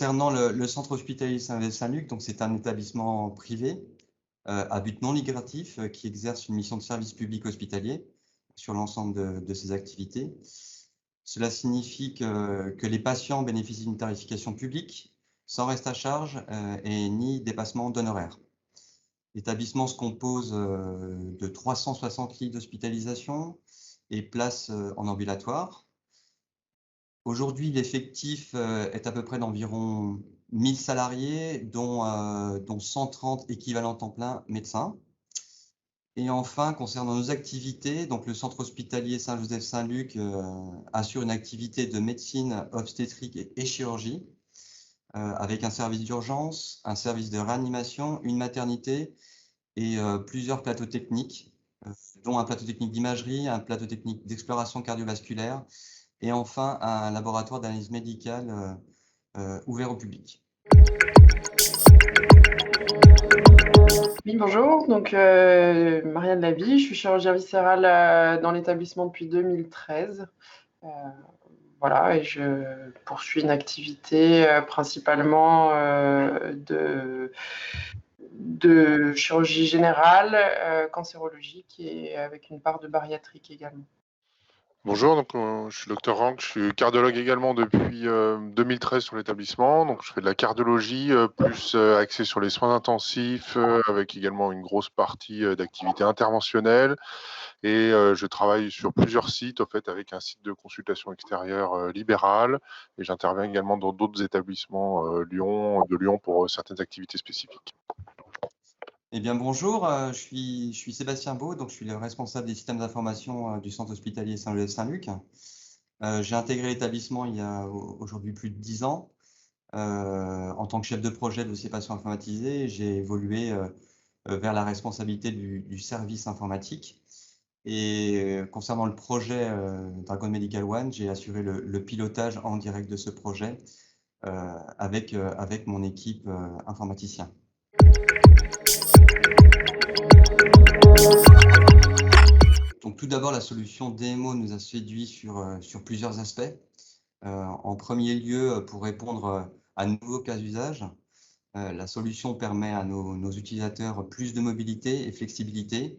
concernant le centre hospitalier Saint-Luc, donc c'est un établissement privé à but non lucratif qui exerce une mission de service public hospitalier sur l'ensemble de ses activités. Cela signifie que les patients bénéficient d'une tarification publique sans reste à charge et ni dépassement d'honoraires. L'établissement se compose de 360 lits d'hospitalisation et places en ambulatoire. Aujourd'hui, l'effectif est à peu près d'environ 1000 salariés, dont 130 équivalents temps plein médecins. Et enfin, concernant nos activités, donc le centre hospitalier Saint-Joseph-Saint-Luc assure une activité de médecine obstétrique et chirurgie, avec un service d'urgence, un service de réanimation, une maternité et plusieurs plateaux techniques, dont un plateau technique d'imagerie, un plateau technique d'exploration cardiovasculaire et enfin un laboratoire d'analyse médicale ouvert au public. Oui, bonjour, donc Marianne Lavie, je suis chirurgienne viscérale dans l'établissement depuis 2013. Voilà, et je poursuis une activité principalement de chirurgie générale, cancérologique et avec une part de bariatrique également. Bonjour, donc je suis Dr Rank, je suis cardiologue également depuis 2013 sur l'établissement. Donc je fais de la cardiologie plus axée sur les soins intensifs, avec également une grosse partie d'activité interventionnelle. Et je travaille sur plusieurs sites, en fait, avec un site de consultation extérieure libéral. Et j'interviens également dans d'autres établissements de Lyon pour certaines activités spécifiques. Eh bien, bonjour, je suis Sébastien Beau, donc je suis le responsable des systèmes d'information du centre hospitalier Saint-Joseph-Saint-Luc. J'ai intégré l'établissement il y a aujourd'hui plus de 10 ans en tant que chef de projet de dossier patient informatisé. J'ai évolué vers la responsabilité du service informatique. Et concernant le projet Dragon Medical One, j'ai assuré le pilotage en direct de ce projet avec mon équipe informaticien. Donc, tout d'abord, la solution DMO nous a séduit sur plusieurs aspects. En premier lieu, pour répondre à nouveaux cas d'usage, la solution permet à nos utilisateurs plus de mobilité et flexibilité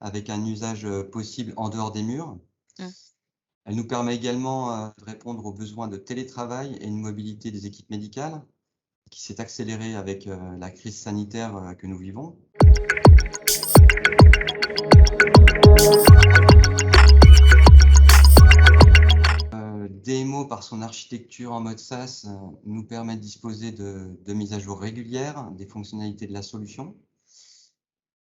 avec un usage possible en dehors des murs. Elle nous permet également de répondre aux besoins de télétravail et une mobilité des équipes médicales qui s'est accélérée avec la crise sanitaire que nous vivons. DMO, par son architecture en mode SaaS, nous permet de disposer de mises à jour régulières des fonctionnalités de la solution.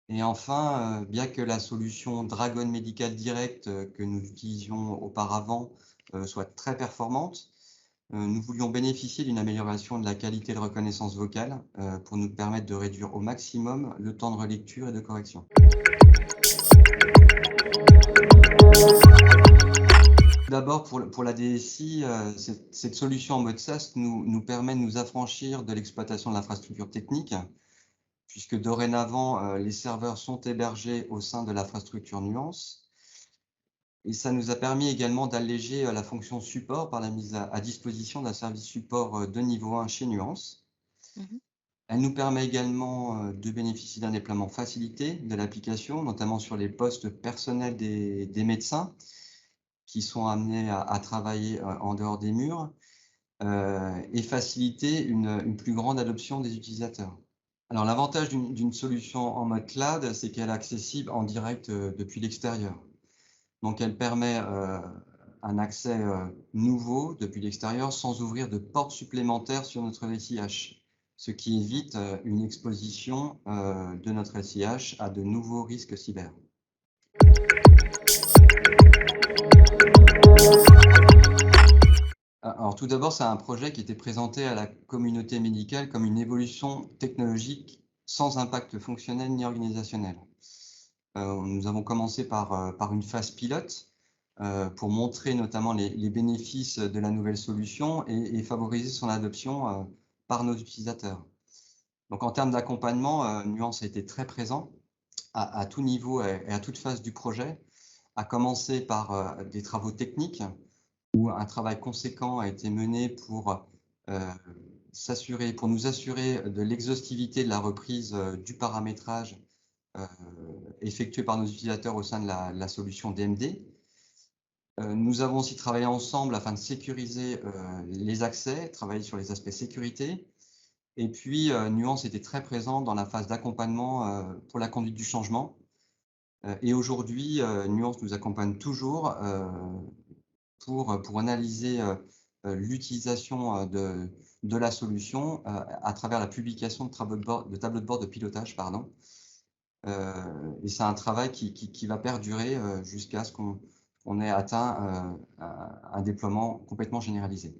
Et enfin, bien que la solution Dragon Medical Direct que nous utilisions auparavant soit très performante, nous voulions bénéficier d'une amélioration de la qualité de reconnaissance vocale pour nous permettre de réduire au maximum le temps de relecture et de correction. D'abord, pour la DSI, cette solution en mode SaaS nous permet de nous affranchir de l'exploitation de l'infrastructure technique, puisque dorénavant, les serveurs sont hébergés au sein de l'infrastructure Nuance. Et ça nous a permis également d'alléger la fonction support par la mise à disposition d'un service support de niveau 1 chez Nuance. Elle nous permet également de bénéficier d'un déploiement facilité de l'application, notamment sur les postes personnels des médecins qui sont amenés à travailler en dehors des murs et faciliter une plus grande adoption des utilisateurs. Alors, l'avantage d'une solution en mode cloud, c'est qu'elle est accessible en direct depuis l'extérieur. Donc, elle permet un accès nouveau depuis l'extérieur sans ouvrir de portes supplémentaires sur notre SIH, ce qui évite une exposition de notre SIH à de nouveaux risques cyber. Alors, tout d'abord, c'est un projet qui était présenté à la communauté médicale comme une évolution technologique sans impact fonctionnel ni organisationnel. Nous avons commencé par une phase pilote pour montrer notamment les bénéfices de la nouvelle solution et favoriser son adoption par nos utilisateurs. Donc, en termes d'accompagnement, Nuance a été très présent à tout niveau et à toute phase du projet, à commencer par des travaux techniques où un travail conséquent a été mené pour pour nous assurer de l'exhaustivité de la reprise du paramétrage effectué par nos utilisateurs au sein de la solution DMD. Nous avons aussi travaillé ensemble afin de sécuriser les accès, travailler sur les aspects sécurité. Et puis, Nuance était très présent dans la phase d'accompagnement pour la conduite du changement. Et aujourd'hui, Nuance nous accompagne toujours pour analyser l'utilisation de la solution à travers la publication de tableaux de bord de pilotage. Et c'est un travail qui va perdurer jusqu'à ce qu'on ait atteint un déploiement complètement généralisé.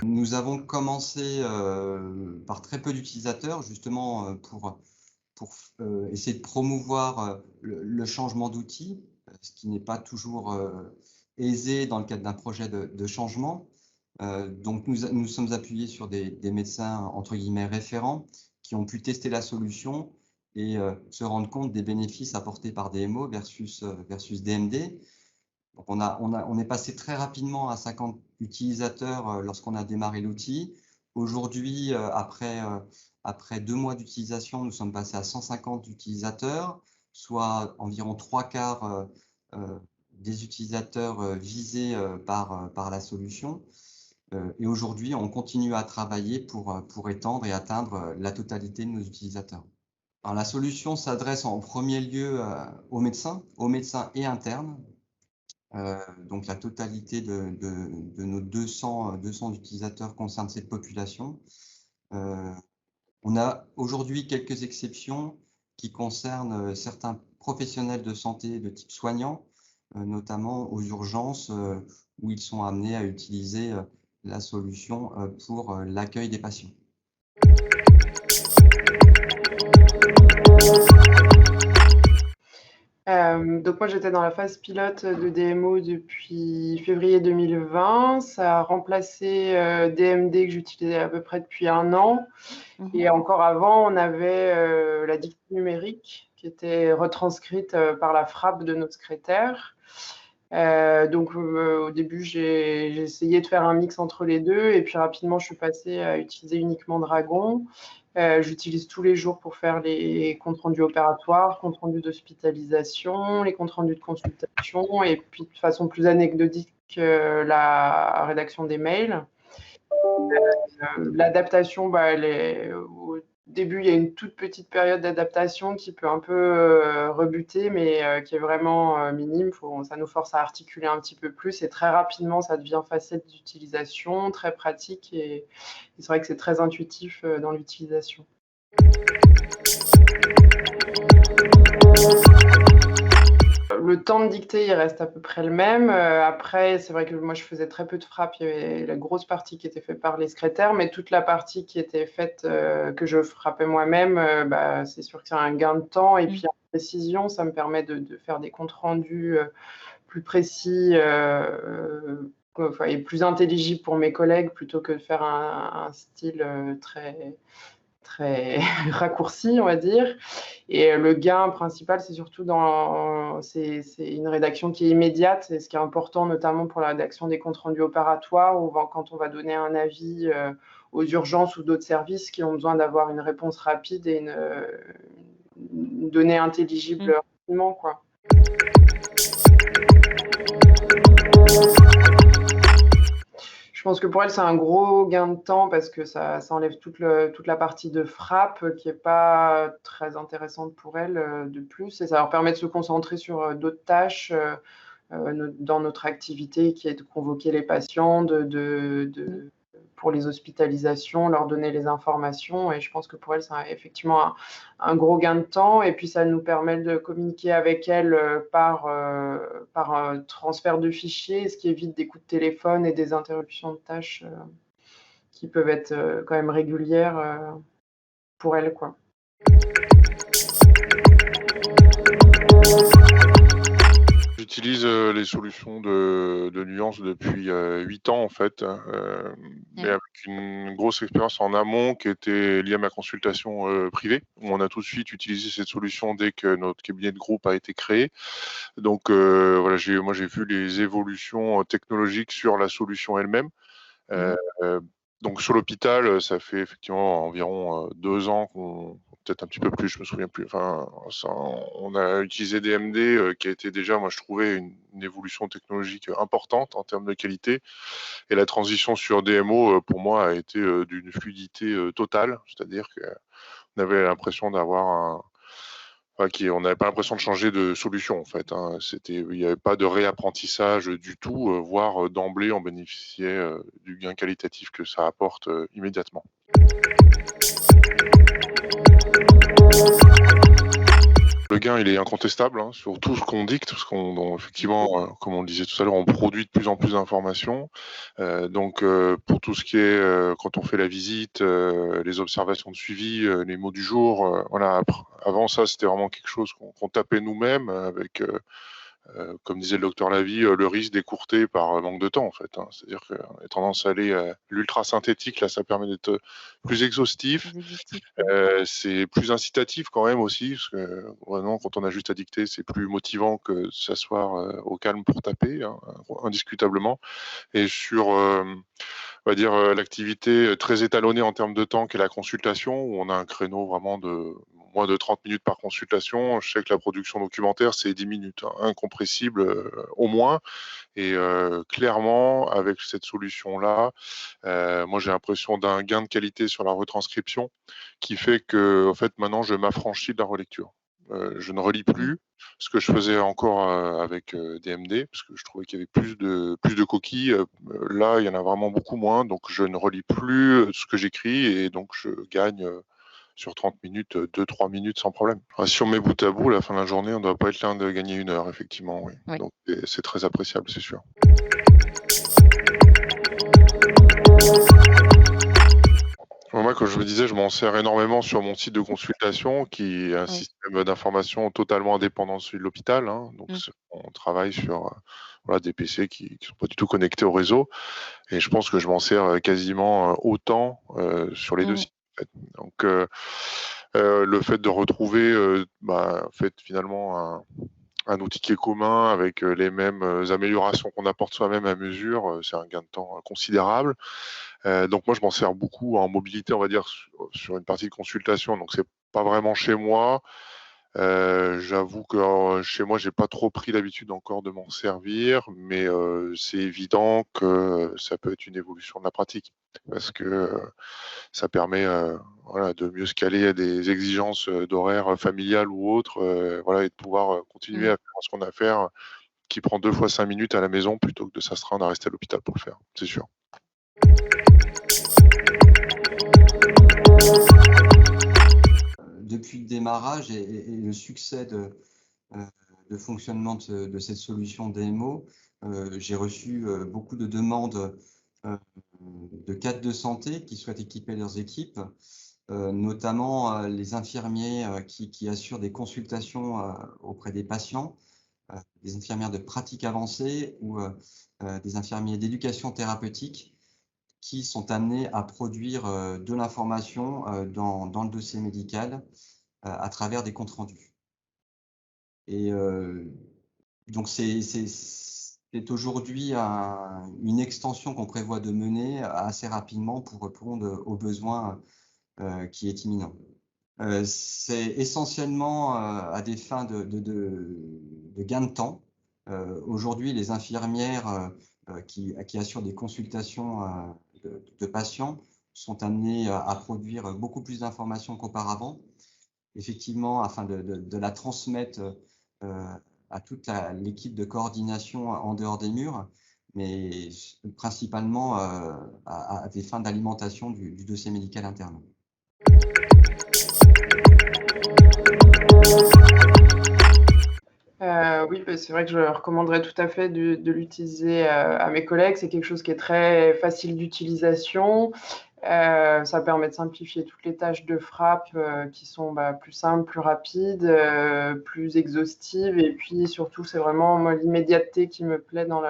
Nous avons commencé par très peu d'utilisateurs, justement pour essayer de promouvoir le changement d'outils, ce qui n'est pas toujours aisé dans le cadre d'un projet de changement. Donc nous sommes appuyés sur des médecins entre guillemets référents qui ont pu tester la solution et se rendre compte des bénéfices apportés par DMO versus DMD. Donc on est passé très rapidement à 50 utilisateurs lorsqu'on a démarré l'outil. Aujourd'hui, après 2 mois d'utilisation, nous sommes passés à 150 utilisateurs, soit environ 3/4 des utilisateurs visés par la solution. Et aujourd'hui, on continue à travailler pour étendre et atteindre la totalité de nos utilisateurs. Alors, la solution s'adresse en premier lieu aux médecins et internes. Donc la totalité de nos 200 utilisateurs concerne cette population. On a aujourd'hui quelques exceptions qui concernent certains professionnels de santé de type soignant, notamment aux urgences où ils sont amenés à utiliser la solution pour l'accueil des patients. Donc moi j'étais dans la phase pilote de DMO depuis février 2020. Ça a remplacé DMD que j'utilisais à peu près depuis 1 an. Et encore avant, on avait la dictée numérique qui était retranscrite par la frappe de notre secrétaire. Donc au début, j'ai essayé de faire un mix entre les deux et puis rapidement, je suis passée à utiliser uniquement Dragon. J'utilise tous les jours pour faire les comptes rendus opératoires, comptes rendus d'hospitalisation, les comptes rendus de consultation et puis de façon plus anecdotique, la rédaction des mails. L'adaptation, au début, il y a une toute petite période d'adaptation qui peut un peu rebuter, mais qui est vraiment minime. Ça nous force à articuler un petit peu plus et très rapidement, ça devient facile d'utilisation, très pratique et c'est vrai que c'est très intuitif dans l'utilisation. Le temps de dictée, il reste à peu près le même. Après, c'est vrai que moi, je faisais très peu de frappes. Il y avait la grosse partie qui était faite par les secrétaires, mais toute la partie qui était faite, que je frappais moi-même, c'est sûr que c'est un gain de temps. Et puis, en précision, ça me permet de faire des comptes rendus plus précis et plus intelligibles pour mes collègues plutôt que de faire un style très raccourci, on va dire. Et le gain principal, c'est surtout c'est une rédaction qui est immédiate. C'est ce qui est important, notamment pour la rédaction des comptes rendus opératoires ou quand on va donner un avis aux urgences ou d'autres services qui ont besoin d'avoir une réponse rapide et une donnée intelligible rapidement, quoi. Je pense que pour elle, c'est un gros gain de temps parce que ça enlève toute la partie de frappe qui n'est pas très intéressante pour elle de plus. Et ça leur permet de se concentrer sur d'autres tâches dans notre activité qui est de convoquer les patients, pour les hospitalisations, leur donner les informations. Et je pense que pour elle, c'est effectivement un gros gain de temps. Et puis, ça nous permet de communiquer avec elle par un transfert de fichiers, ce qui évite des coups de téléphone et des interruptions de tâches qui peuvent être quand même régulières pour elle, quoi. J'utilise les solutions de Nuance depuis 8 ans en fait, mais Ouais. avec une grosse expérience en amont qui était liée à ma consultation privée, où on a tout de suite utilisé cette solution dès que notre cabinet de groupe a été créé. Donc voilà, moi j'ai vu les évolutions technologiques sur la solution elle-même. Mmh. Donc sur l'hôpital, ça fait effectivement environ 2 ans peut-être un petit peu plus, je me souviens plus. Enfin, on a utilisé DMD, qui a été déjà, moi je trouvais une évolution technologique importante en termes de qualité. Et la transition sur DMO, pour moi, a été d'une fluidité totale. C'est-à-dire qu'on avait l'impression d'avoir on n'avait pas l'impression de changer de solution en fait, hein. Il n'y avait pas de réapprentissage du tout, voire d'emblée on bénéficiait du gain qualitatif que ça apporte immédiatement. Le gain, il est incontestable, hein, sur tout ce qu'on dicte, parce effectivement, comme on le disait tout à l'heure, on produit de plus en plus d'informations. Donc, pour tout ce qui est quand on fait la visite, les observations de suivi, les mots du jour, voilà. Avant ça, c'était vraiment quelque chose qu'on tapait nous-mêmes avec, comme disait le docteur Lavie, le risque d'écourter par manque de temps en fait, hein. C'est-à-dire qu'on a tendance à aller l'ultra synthétique, là, ça permet d'être plus exhaustif. C'est plus incitatif quand même aussi, parce que vraiment, quand on a juste à dicter, c'est plus motivant que de s'asseoir au calme pour taper, hein, indiscutablement. Et sur, on va dire, l'activité très étalonnée en termes de temps qu'est la consultation, où on a un créneau vraiment de moins de 30 minutes par consultation. Je sais que la production documentaire, c'est 10 minutes, hein, incompressible au moins. Et clairement, avec cette solution-là, moi j'ai l'impression d'un gain de qualité sur la retranscription qui fait que, en fait, maintenant je m'affranchis de la relecture. Je ne relis plus ce que je faisais encore avec DMD, parce que je trouvais qu'il y avait plus de coquilles. Là, il y en a vraiment beaucoup moins, donc je ne relis plus ce que j'écris et donc je gagne sur 30 minutes, 2-3 minutes sans problème. Si on met bout à bout, à la fin de la journée, on ne doit pas être loin de gagner 1 heure, effectivement, oui. Oui. Donc c'est très appréciable, c'est sûr. Moi, comme je me disais, je m'en sers énormément sur mon site de consultation qui est un système d'information totalement indépendant de celui de l'hôpital, hein. Donc, on travaille sur voilà, des PC qui ne sont pas du tout connectés au réseau. Et je pense que je m'en sers quasiment autant sur les deux sites. En fait. Donc, le fait de retrouver en fait, finalement un outil qui est commun avec les mêmes améliorations qu'on apporte soi-même à mesure, c'est un gain de temps considérable. Donc moi, je m'en sers beaucoup en mobilité, on va dire, sur une partie de consultation. Donc c'est pas vraiment chez moi. J'avoue que chez moi, j'ai pas trop pris l'habitude encore de m'en servir, mais c'est évident que ça peut être une évolution de la pratique parce que ça permet voilà, de mieux se caler à des exigences d'horaire familiales ou autres, voilà, et de pouvoir continuer à faire ce qu'on a à faire qui prend 2 fois 5 minutes à la maison plutôt que de s'astreindre à rester à l'hôpital pour le faire, c'est sûr. Depuis le démarrage et le succès de fonctionnement de cette solution DMO, j'ai reçu beaucoup de demandes de cadres de santé qui souhaitent équiper leurs équipes, notamment les infirmiers qui assurent des consultations auprès des patients, des infirmières de pratique avancée ou des infirmiers d'éducation thérapeutique qui sont amenés à produire de l'information dans le dossier médical à travers des comptes rendus. Et donc, c'est aujourd'hui une extension qu'on prévoit de mener assez rapidement pour répondre aux besoins qui est imminent. C'est essentiellement à des fins de gain de temps. Aujourd'hui, les infirmières qui assurent des consultations de patients sont amenées à produire beaucoup plus d'informations qu'auparavant, effectivement, afin de la transmettre à toute l'équipe de coordination en dehors des murs, mais principalement à des fins d'alimentation du dossier médical interne. Oui, c'est vrai que je recommanderais tout à fait de l'utiliser à mes collègues. C'est quelque chose qui est très facile d'utilisation Ça permet de simplifier toutes les tâches de frappe qui sont plus simples, plus rapides, plus exhaustives. Et puis surtout, c'est vraiment l'immédiateté qui me plaît dans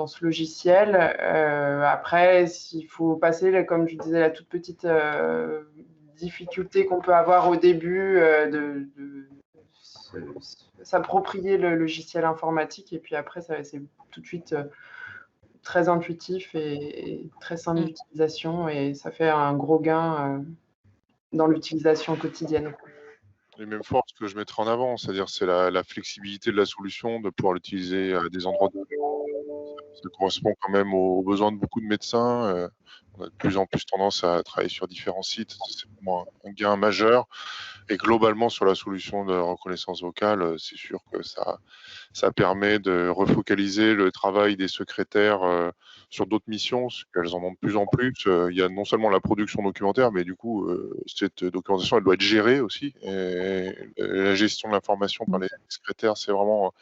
ce logiciel. Après, il faut passer, comme je disais, la toute petite difficulté qu'on peut avoir au début de s'approprier le logiciel informatique. Et puis après, c'est tout de suite très intuitif et très simple d'utilisation. Et ça fait un gros gain dans l'utilisation quotidienne. Les mêmes forces que je mettrai en avant, c'est-à-dire c'est la flexibilité de la solution, de pouvoir l'utiliser à des endroits donnés. Ça correspond quand même aux besoins de beaucoup de médecins. On a de plus en plus tendance à travailler sur différents sites. C'est vraiment un gain majeur. Et globalement, sur la solution de reconnaissance vocale, c'est sûr que ça permet de refocaliser le travail des secrétaires sur d'autres missions, parce qu'elles en ont de plus en plus. Il y a non seulement la production documentaire, mais du coup, cette documentation, elle doit être gérée aussi. Et la gestion de l'information par les secrétaires, c'est vraiment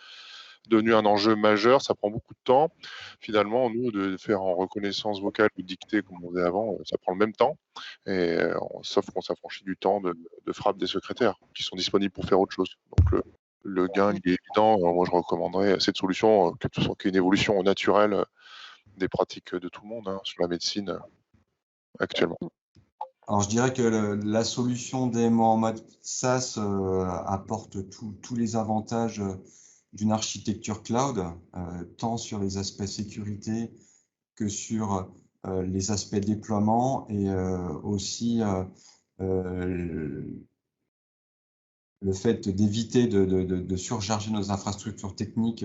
devenu un enjeu majeur. Ça prend beaucoup de temps. Finalement, nous, de faire en reconnaissance vocale ou dictée, comme on faisait avant, ça prend le même temps. Et sauf qu'on s'affranchit du temps de frappe des secrétaires, qui sont disponibles pour faire autre chose. Donc, le gain, il est évident. Moi, je recommanderais cette solution, que ce soit une évolution naturelle des pratiques de tout le monde sur la médecine actuellement. Alors, je dirais que la solution DMO en mode SaaS apporte tous les avantages d'une architecture cloud, tant sur les aspects sécurité que sur les aspects déploiement et aussi le fait d'éviter de surcharger nos infrastructures techniques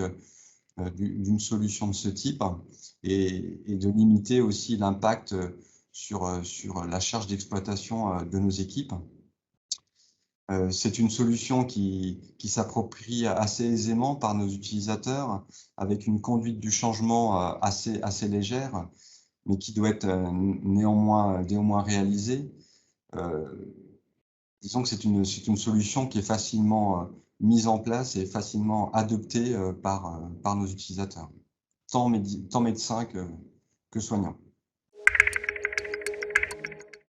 d'une solution de ce type et de limiter aussi l'impact sur la charge d'exploitation de nos équipes. C'est une solution qui s'approprie assez aisément par nos utilisateurs, avec une conduite du changement assez légère, mais qui doit être néanmoins réalisée. Disons que c'est une solution qui est facilement mise en place et facilement adoptée par nos utilisateurs, tant médecins que soignants.